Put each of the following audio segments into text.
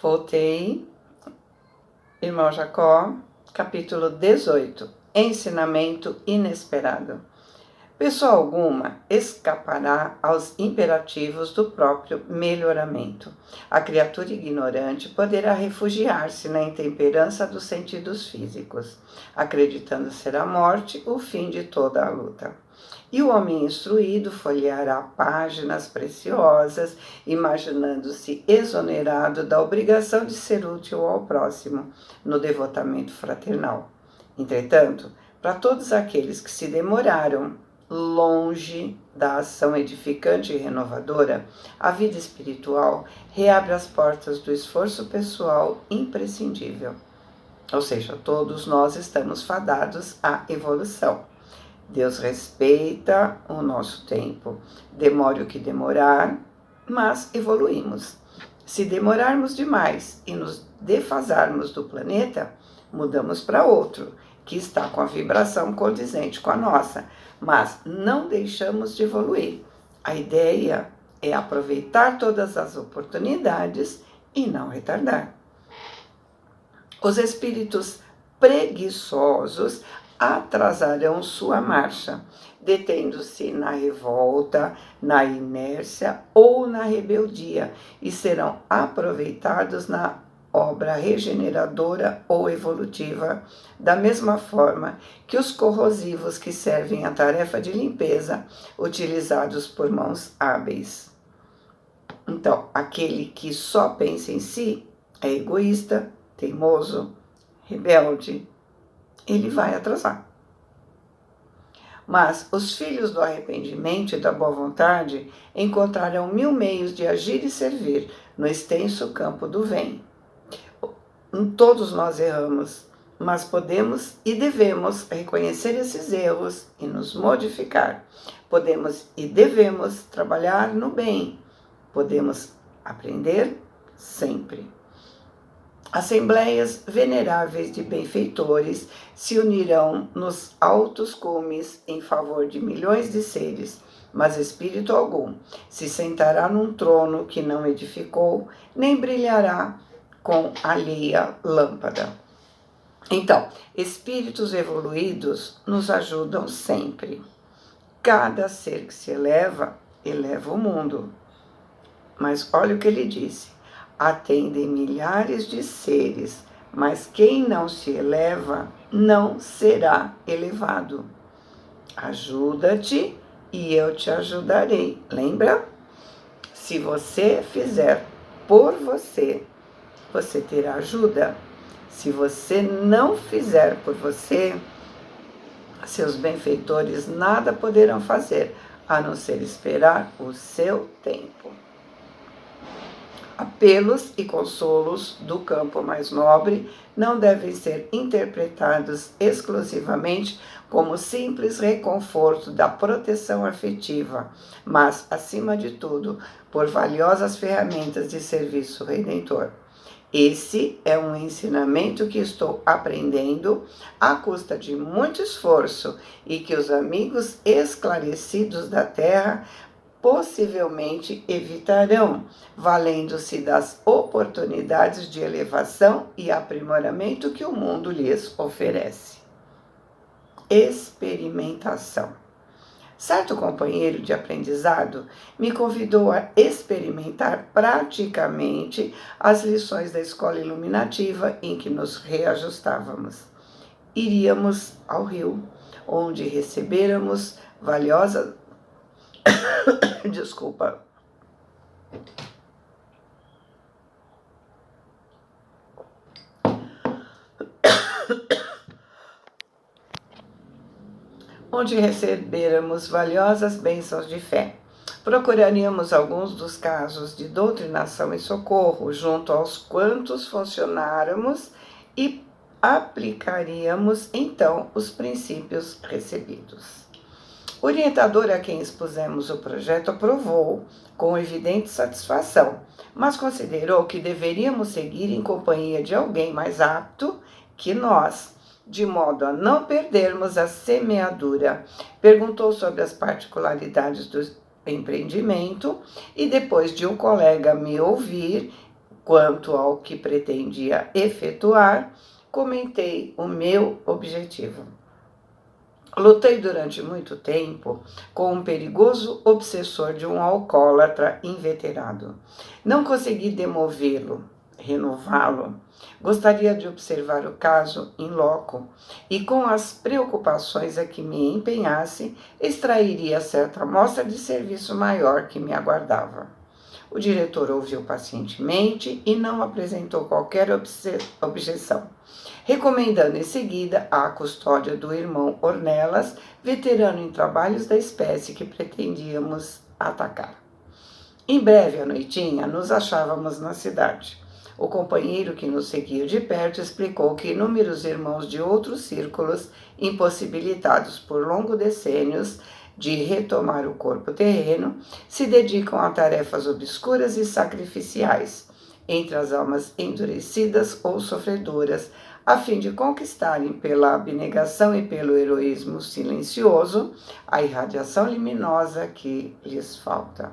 Voltei, irmão Jacó, capítulo 18, ensinamento inesperado. Pessoa alguma escapará aos imperativos do próprio melhoramento. A criatura ignorante poderá refugiar-se na intemperança dos sentidos físicos, acreditando ser a morte o fim de toda a luta. E o homem instruído folheará páginas preciosas, imaginando-se exonerado da obrigação de ser útil ao próximo, no devotamento fraternal. Entretanto, para todos aqueles que se demoraram longe da ação edificante e renovadora, a vida espiritual reabre as portas do esforço pessoal imprescindível. Ou seja, todos nós estamos fadados à evolução. Deus respeita o nosso tempo, demore o que demorar, mas evoluímos. Se demorarmos demais e nos defasarmos do planeta, mudamos para outro, que está com a vibração condizente com a nossa, mas não deixamos de evoluir. A ideia é aproveitar todas as oportunidades e não retardar. Os espíritos preguiçosos atrasarão sua marcha, detendo-se na revolta, na inércia ou na rebeldia, e serão aproveitados na obra regeneradora ou evolutiva, da mesma forma que os corrosivos que servem à tarefa de limpeza, utilizados por mãos hábeis. Então, aquele que só pensa em si é egoísta, teimoso, rebelde, ele vai atrasar. Mas os filhos do arrependimento e da boa vontade encontrarão 1000 meios de agir e servir no extenso campo do bem. Todos nós erramos, mas podemos e devemos reconhecer esses erros e nos modificar. Podemos e devemos trabalhar no bem. Podemos aprender sempre. Assembleias veneráveis de benfeitores se unirão nos altos cumes em favor de milhões de seres, mas espírito algum se sentará num trono que não edificou, nem brilhará com alheia lâmpada. Então, espíritos evoluídos nos ajudam sempre. Cada ser que se eleva, eleva o mundo. Mas olha o que ele disse. Atendem milhares de seres, mas quem não se eleva não será elevado. Ajuda-te e eu te ajudarei. Lembra? Se você fizer por você, você terá ajuda. Se você não fizer por você, seus benfeitores nada poderão fazer, a não ser esperar o seu tempo. Apelos e consolos do campo mais nobre não devem ser interpretados exclusivamente como simples reconforto da proteção afetiva, mas, acima de tudo, por valiosas ferramentas de serviço redentor. Esse é um ensinamento que estou aprendendo à custa de muito esforço e que os amigos esclarecidos da Terra possivelmente evitarão, valendo-se das oportunidades de elevação e aprimoramento que o mundo lhes oferece. Experimentação. Certo companheiro de aprendizado me convidou a experimentar praticamente as lições da escola iluminativa em que nos reajustávamos. Iríamos ao rio, onde recebêramos valiosas Desculpa. Onde recebêramos valiosas bênçãos de fé. Procuraríamos alguns dos casos de doutrinação e socorro, junto aos quantos funcionáramos, e aplicaríamos então os princípios recebidos. O orientador a quem expusemos o projeto aprovou, com evidente satisfação, mas considerou que deveríamos seguir em companhia de alguém mais apto que nós, de modo a não perdermos a semeadura. Perguntou sobre as particularidades do empreendimento e, depois de um colega me ouvir, Quanto ao que pretendia efetuar, comentei o meu objetivo. Lutei durante muito tempo com um perigoso obsessor de um alcoólatra inveterado. Não consegui demovê-lo, renová-lo. Gostaria de observar o caso in loco e, com as preocupações a que me empenhasse, extrairia certa amostra de serviço maior que me aguardava. O diretor ouviu pacientemente e não apresentou qualquer objeção, recomendando em seguida a custódia do irmão Ornelas, veterano em trabalhos da espécie que pretendíamos atacar. Em breve à noitinha, nos achávamos na cidade. O companheiro que nos seguia de perto explicou que inúmeros irmãos de outros círculos, impossibilitados por longos decênios de retomar o corpo terreno, se dedicam a tarefas obscuras e sacrificiais, entre as almas endurecidas ou sofredoras, a fim de conquistarem pela abnegação e pelo heroísmo silencioso a irradiação luminosa que lhes falta.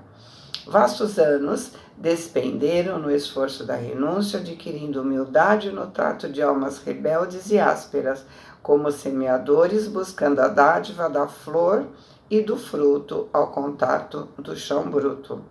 Vastos anos despenderam no esforço da renúncia, adquirindo humildade no trato de almas rebeldes e ásperas, como semeadores buscando a dádiva da flor e do fruto ao contato do chão bruto.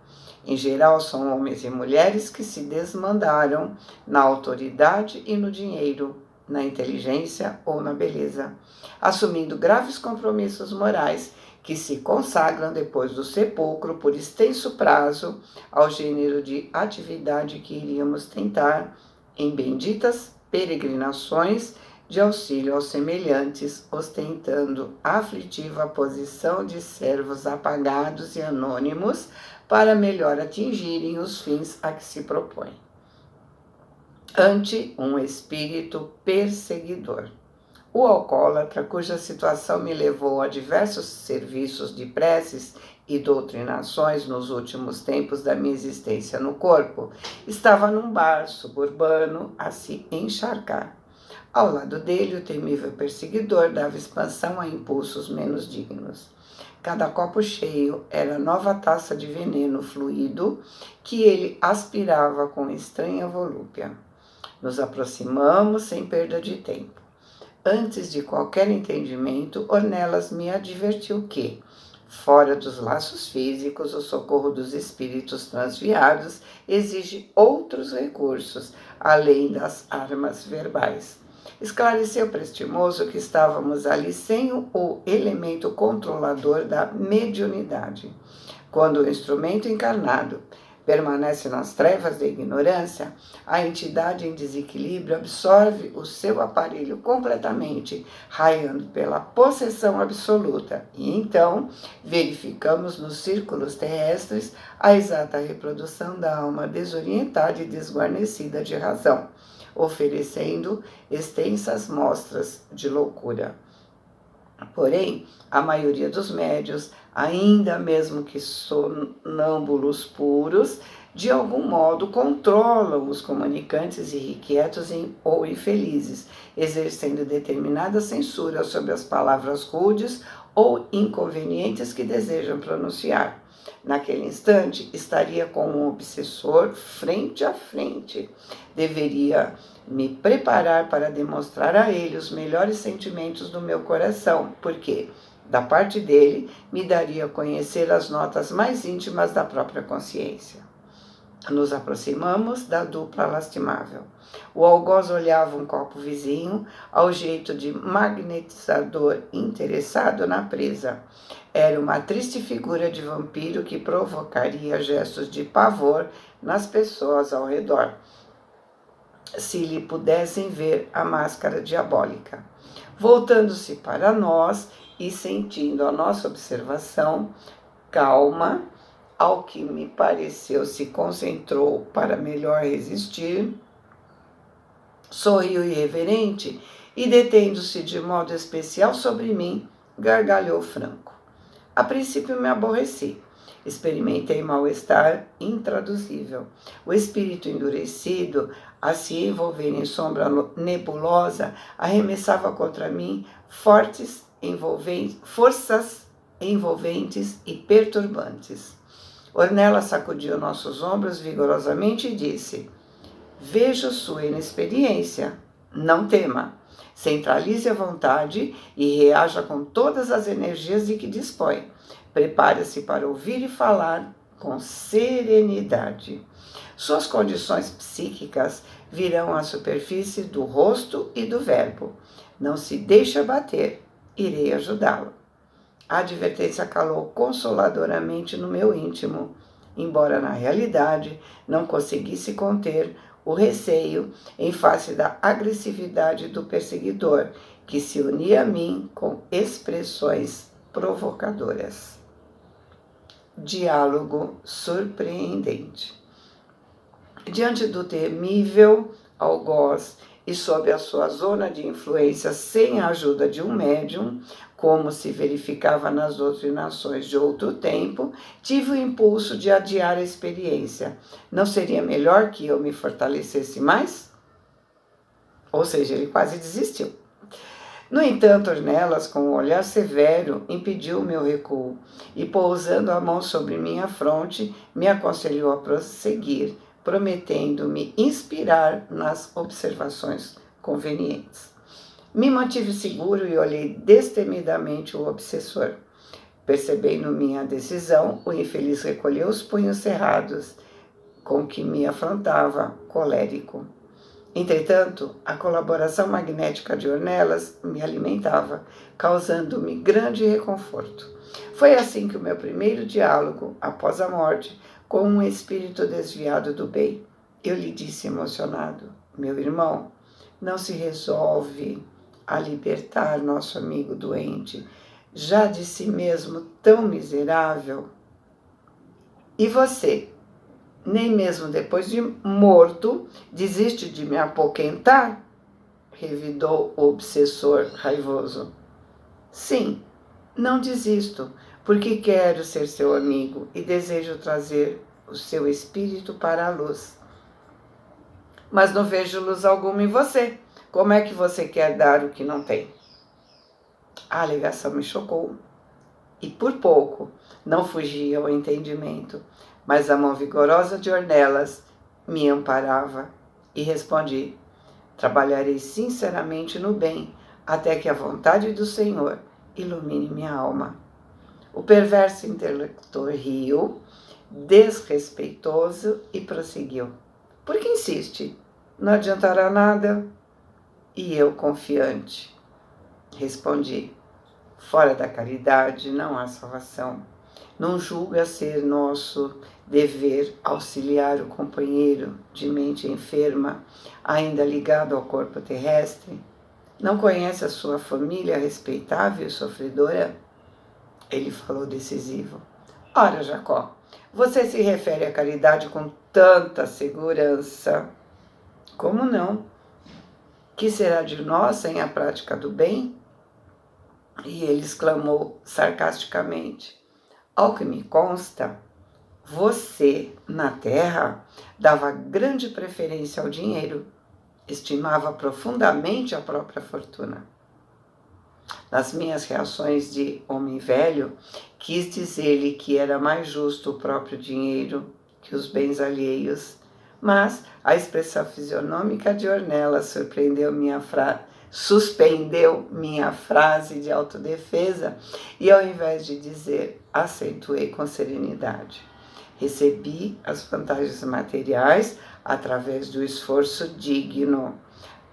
Em geral, são homens e mulheres que se desmandaram na autoridade e no dinheiro, na inteligência ou na beleza, assumindo graves compromissos morais que se consagram depois do sepulcro por extenso prazo ao gênero de atividade que iríamos tentar em benditas peregrinações de auxílio aos semelhantes, ostentando a aflitiva posição de servos apagados e anônimos para melhor atingirem os fins a que se propõem. Ante um espírito perseguidor. O alcoólatra, cuja situação me levou a diversos serviços de preces e doutrinações nos últimos tempos da minha existência no corpo, estava num bar suburbano a se encharcar. Ao lado dele, o temível perseguidor dava expansão a impulsos menos dignos. Cada copo cheio era nova taça de veneno fluido que ele aspirava com estranha volúpia. Nos aproximamos sem perda de tempo. Antes de qualquer entendimento, Ornelas me advertiu que, fora dos laços físicos, o socorro dos espíritos transviados exige outros recursos, além das armas verbais. Esclareceu prestimoso que estávamos ali sem o elemento controlador da mediunidade. Quando o instrumento encarnado permanece nas trevas da ignorância, a entidade em desequilíbrio absorve o seu aparelho completamente, raiando pela possessão absoluta. E então verificamos nos círculos terrestres a exata reprodução da alma desorientada e desguarnecida de razão, oferecendo extensas mostras de loucura. Porém, a maioria dos médios, ainda mesmo que sonâmbulos puros, de algum modo controlam os comunicantes irrequietos ou infelizes, exercendo determinada censura sobre as palavras rudes ou inconvenientes que desejam pronunciar. Naquele instante, estaria com um obsessor frente a frente. Deveria me preparar para demonstrar a ele os melhores sentimentos do meu coração, porque, da parte dele, me daria a conhecer as notas mais íntimas da própria consciência. Nos aproximamos da dupla lastimável. O algoz olhava um copo vizinho, ao jeito de magnetizador interessado na presa. Era uma triste figura de vampiro que provocaria gestos de pavor nas pessoas ao redor, se lhe pudessem ver a máscara diabólica. Voltando-se para nós e sentindo a nossa observação, calma, ao que me pareceu se concentrou para melhor resistir, sorriu irreverente e, detendo-se de modo especial sobre mim, gargalhou franco. A princípio me aborreci. Experimentei mal-estar intraduzível. O espírito endurecido, a se envolver em sombra nebulosa, arremessava contra mim forças envolventes e perturbantes. Ornelas sacudiu nossos ombros vigorosamente e disse: Vejo sua inexperiência. Não tema. Centralize a vontade e reaja com todas as energias de que dispõe. Prepare-se para ouvir e falar com serenidade. Suas condições psíquicas virão à superfície do rosto e do verbo. Não se deixe abater, irei ajudá-lo. A advertência calou consoladoramente no meu íntimo, embora na realidade não conseguisse conter o receio em face da agressividade do perseguidor, que se unia a mim com expressões provocadoras. Diálogo surpreendente. Diante do temível algoz e sob a sua zona de influência sem a ajuda de um médium, como se verificava nas doutrinações de outro tempo, tive o impulso de adiar a experiência. Não seria melhor que eu me fortalecesse mais? Ou seja, ele quase desistiu. No entanto, Ornelas, com um olhar severo, impediu o meu recuo e, pousando a mão sobre minha fronte, me aconselhou a prosseguir, prometendo-me inspirar nas observações convenientes. Me mantive seguro e olhei destemidamente o obsessor. Percebendo minha decisão, o infeliz recolheu os punhos cerrados, com que me afrontava, colérico. Entretanto, a colaboração magnética de Ornelas me alimentava, causando-me grande reconforto. Foi assim que o meu primeiro diálogo, após a morte, com um espírito desviado do bem. Eu lhe disse emocionado: meu irmão, não se resolve a libertar nosso amigo doente, já de si mesmo tão miserável? E você, nem mesmo depois de morto, desiste de me apoquentar? Revidou o obsessor raivoso. Sim, não desisto, porque quero ser seu amigo e desejo trazer o seu espírito para a luz. Mas não vejo luz alguma em você. Como é que você quer dar o que não tem? A alegação me chocou. E por pouco não fugia ao entendimento, mas a mão vigorosa de Ornelas me amparava e respondi: trabalharei sinceramente no bem, até que a vontade do Senhor ilumine minha alma. O perverso interlocutor riu, desrespeitoso, e prosseguiu: por que insiste? Não adiantará nada. E eu, confiante, respondi: fora da caridade não há salvação. Não julga ser nosso dever auxiliar o companheiro de mente enferma, ainda ligado ao corpo terrestre? Não conhece a sua família respeitável e sofredora? Ele falou decisivo. Ora, Jacó, você se refere à caridade com tanta segurança. Como não? Que será de nós sem a prática do bem? E ele exclamou sarcasticamente: ao que me consta, você, na terra, dava grande preferência ao dinheiro, estimava profundamente a própria fortuna. Nas minhas reações de homem velho, quis dizer-lhe que era mais justo o próprio dinheiro que os bens alheios, mas a expressão fisionômica de Ornelas suspendeu minha frase de autodefesa e, ao invés de dizer, acentuei com serenidade: recebi as vantagens materiais através do esforço digno,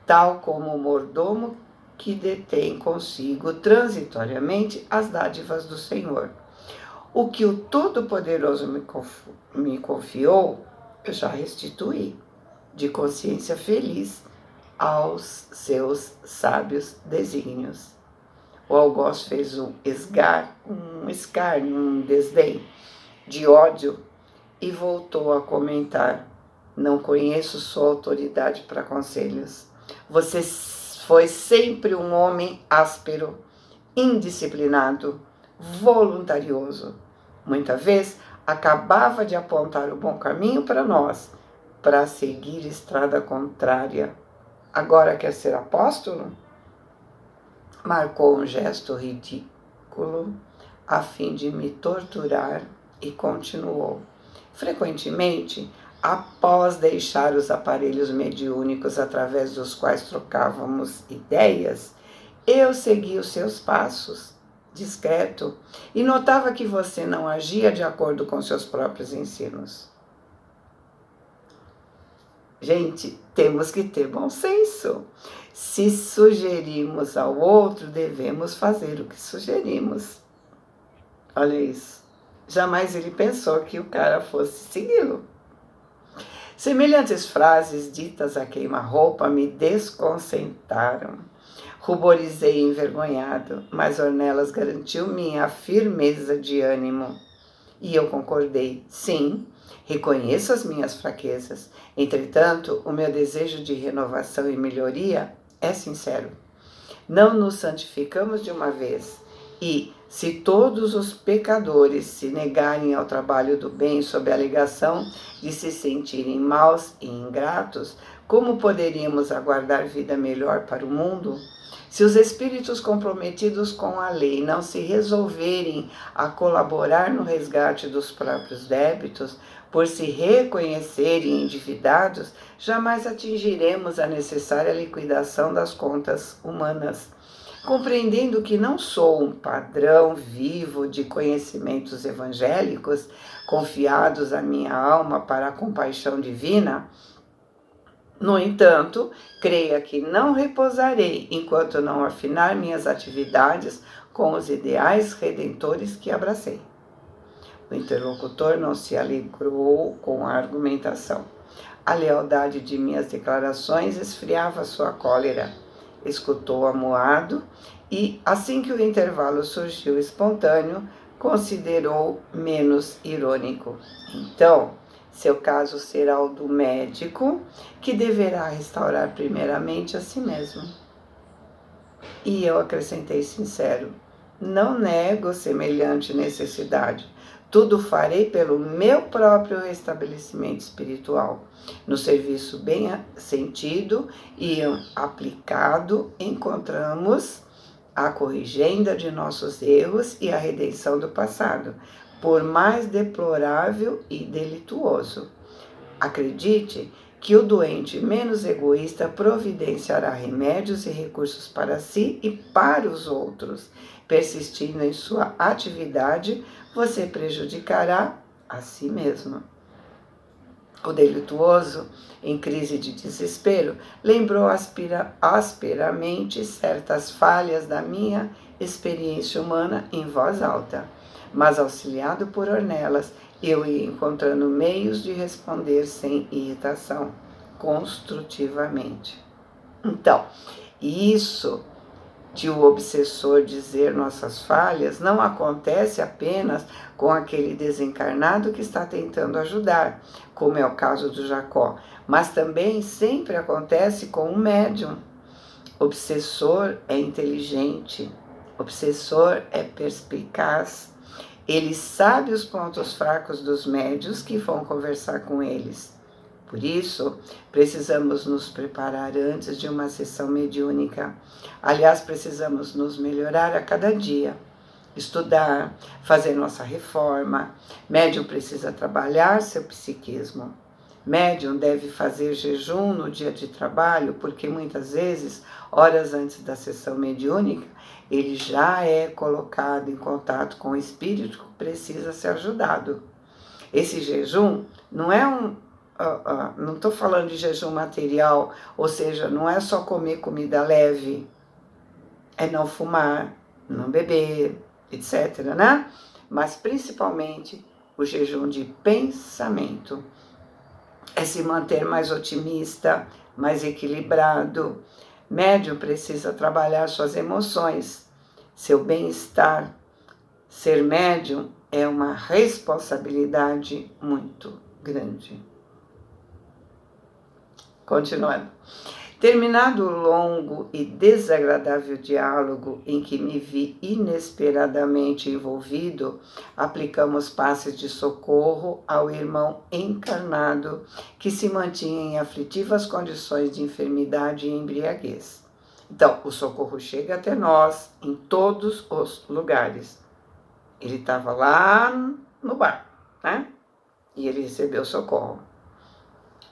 tal como o mordomo que detém consigo transitoriamente as dádivas do Senhor. O que o Todo-Poderoso me confiou, eu já restituí, de consciência feliz, aos seus sábios desígnios. O algoz fez um escárnio, um desdém de ódio e voltou a comentar: não conheço sua autoridade para conselhos. Você foi sempre um homem áspero, indisciplinado, voluntarioso. Muita vez acabava de apontar o bom caminho para nós, para seguir estrada contrária. Agora quer ser apóstolo? Marcou um gesto ridículo a fim de me torturar e continuou: frequentemente após deixar os aparelhos mediúnicos através dos quais trocávamos ideias, eu segui os seus passos, discreto, e notava que você não agia de acordo com seus próprios ensinos. Gente, temos que ter bom senso. Se sugerimos ao outro, devemos fazer o que sugerimos. Olha isso. Jamais ele pensou que o cara fosse segui-lo. Semelhantes frases ditas a queima-roupa me desconcertaram. Ruborizei envergonhado, mas Ornelas garantiu minha firmeza de ânimo. E eu concordei, sim, reconheço as minhas fraquezas. Entretanto, o meu desejo de renovação e melhoria é sincero. Não nos santificamos de uma vez. E, se todos os pecadores se negarem ao trabalho do bem sob a alegação de se sentirem maus e ingratos, como poderíamos aguardar vida melhor para o mundo? Se os espíritos comprometidos com a lei não se resolverem a colaborar no resgate dos próprios débitos, por se reconhecerem endividados, jamais atingiremos a necessária liquidação das contas humanas. Compreendendo que não sou um padrão vivo de conhecimentos evangélicos confiados à minha alma para a compaixão divina, no entanto, creia que não repousarei enquanto não afinar minhas atividades com os ideais redentores que abracei. O interlocutor não se alegrou com a argumentação. A lealdade de minhas declarações esfriava sua cólera. Escutou amuado e, assim que o intervalo surgiu espontâneo, considerou menos irônico. Então, seu caso será o do médico, que deverá restaurar primeiramente a si mesmo. E eu acrescentei sincero, não nego semelhante necessidade. Tudo farei pelo meu próprio restabelecimento espiritual. No serviço bem sentido e aplicado, encontramos a corrigenda de nossos erros e a redenção do passado, por mais deplorável e delituoso. Acredite que o doente menos egoísta providenciará remédios e recursos para si e para os outros. Persistindo em sua atividade, você prejudicará a si mesmo. O delituoso, em crise de desespero, lembrou asperamente certas falhas da minha experiência humana em voz alta, mas auxiliado por Ornelas, eu ia encontrando meios de responder sem irritação, construtivamente. Então, isso de o obsessor dizer nossas falhas não acontece apenas com aquele desencarnado que está tentando ajudar, como é o caso do Jacó, mas também sempre acontece com o médium. Obsessor é inteligente, obsessor é perspicaz, ele sabe os pontos fracos dos médios que vão conversar com eles. Por isso, precisamos nos preparar antes de uma sessão mediúnica. Aliás, precisamos nos melhorar a cada dia. Estudar, fazer nossa reforma. Médium precisa trabalhar seu psiquismo. Médium deve fazer jejum no dia de trabalho, porque muitas vezes, horas antes da sessão mediúnica, ele já é colocado em contato com o espírito que precisa ser ajudado. Esse jejum não é não estou falando de jejum material, ou seja, não é só comer comida leve, é não fumar, não beber, etc., né? Mas principalmente o jejum de pensamento. É se manter mais otimista, mais equilibrado. Médium precisa trabalhar suas emoções, seu bem-estar. Ser médium é uma responsabilidade muito grande. Continuando. Terminado o longo e desagradável diálogo em que me vi inesperadamente envolvido, aplicamos passes de socorro ao irmão encarnado que se mantinha em aflitivas condições de enfermidade e embriaguez. Então, o socorro chega até nós em todos os lugares. Ele estava lá no bar, né? E ele recebeu socorro.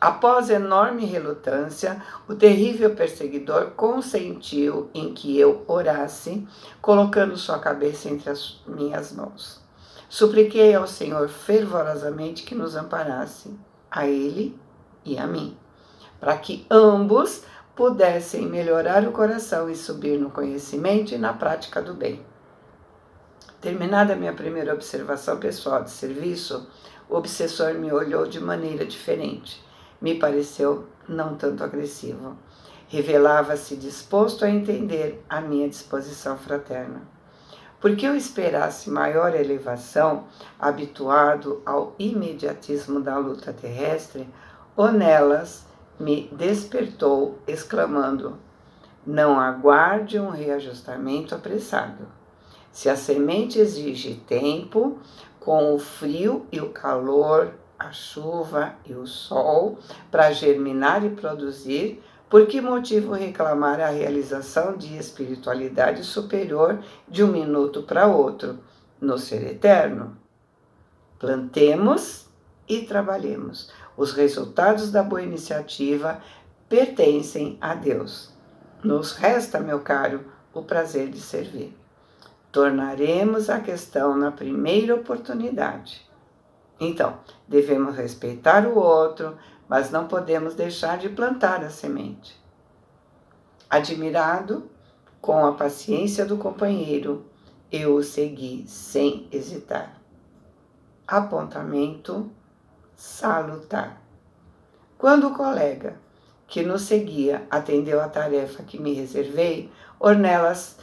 Após enorme relutância, o terrível perseguidor consentiu em que eu orasse, colocando sua cabeça entre as minhas mãos. Supliquei ao Senhor fervorosamente que nos amparasse, a ele e a mim, para que ambos pudessem melhorar o coração e subir no conhecimento e na prática do bem. Terminada a minha primeira observação pessoal de serviço, o obsessor me olhou de maneira diferente. Me pareceu não tanto agressivo. Revelava-se disposto a entender a minha disposição fraterna. Porque eu esperasse maior elevação, habituado ao imediatismo da luta terrestre, Onelas me despertou, exclamando: não aguarde um reajustamento apressado. Se a semente exige tempo, com o frio e o calor, a chuva e o sol, para germinar e produzir, por que motivo reclamar a realização de espiritualidade superior de um minuto para outro, no ser eterno? Plantemos e trabalhemos. Os resultados da boa iniciativa pertencem a Deus. Nos resta, meu caro, o prazer de servir. Tornaremos a questão na primeira oportunidade. Então, devemos respeitar o outro, mas não podemos deixar de plantar a semente. Admirado com a paciência do companheiro, eu o segui sem hesitar. Apontamento salutar. Quando o colega que nos seguia atendeu à tarefa que me reservei, Ornelas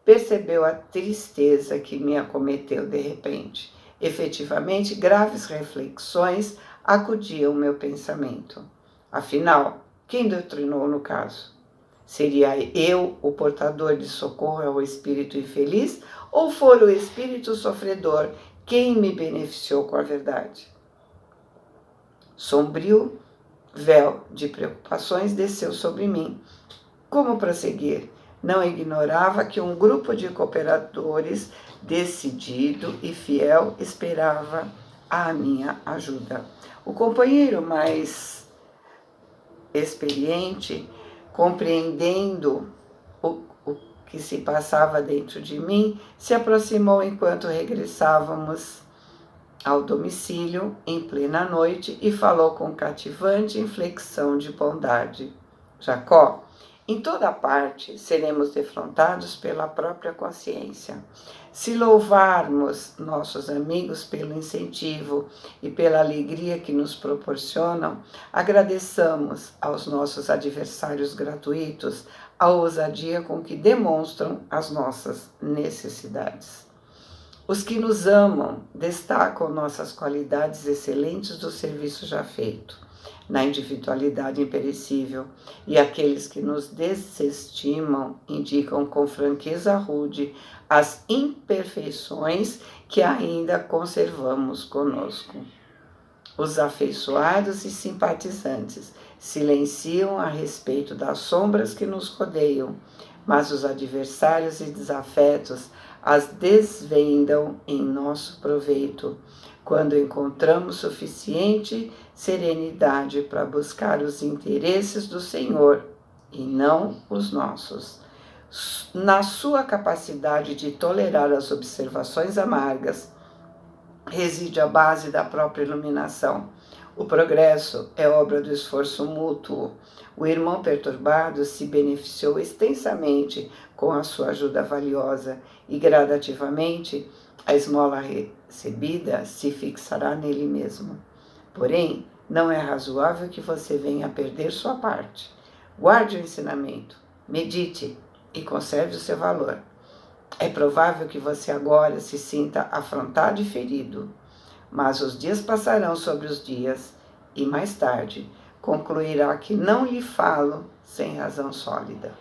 percebeu a tristeza que me acometeu de repente. Efetivamente, graves reflexões acudiam ao meu pensamento. Afinal, quem doutrinou no caso? Seria eu o portador de socorro ao espírito infeliz ou for o espírito sofredor quem me beneficiou com a verdade? Sombrio véu de preocupações desceu sobre mim. Como prosseguir? Não ignorava que um grupo de cooperadores decidido e fiel esperava a minha ajuda. O companheiro mais experiente, compreendendo o que se passava dentro de mim, se aproximou enquanto regressávamos ao domicílio em plena noite e falou com cativante inflexão de bondade. Jacó, em toda parte seremos defrontados pela própria consciência. Se louvarmos nossos amigos pelo incentivo e pela alegria que nos proporcionam, agradeçamos aos nossos adversários gratuitos a ousadia com que demonstram as nossas necessidades. Os que nos amam destacam nossas qualidades excelentes do serviço já feito, na individualidade imperecível, e aqueles que nos desestimam indicam com franqueza rude as imperfeições que ainda conservamos conosco. Os afeiçoados e simpatizantes silenciam a respeito das sombras que nos rodeiam, mas os adversários e desafetos as desvendam em nosso proveito, quando encontramos suficiente serenidade para buscar os interesses do Senhor e não os nossos. Na sua capacidade de tolerar as observações amargas, reside a base da própria iluminação. O progresso é obra do esforço mútuo. O irmão perturbado se beneficiou extensamente com a sua ajuda valiosa e gradativamente a esmola recebida se fixará nele mesmo. Porém, não é razoável que você venha a perder sua parte. Guarde o ensinamento, medite e conserve o seu valor. É provável que você agora se sinta afrontado e ferido, mas os dias passarão sobre os dias e mais tarde concluirá que não lhe falo sem razão sólida.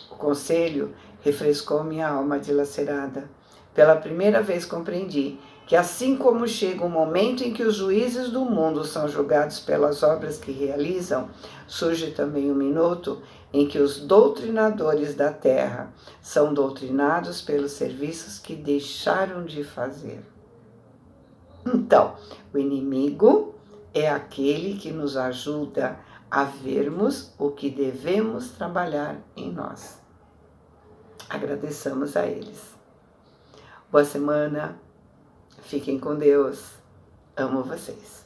O conselho refrescou minha alma dilacerada. Pela primeira vez compreendi que assim como chega um momento em que os juízes do mundo são julgados pelas obras que realizam, surge também um minuto em que os doutrinadores da terra são doutrinados pelos serviços que deixaram de fazer. Então, o inimigo é aquele que nos ajuda a vermos o que devemos trabalhar em nós. Agradeçamos a eles. Boa semana, fiquem com Deus, amo vocês.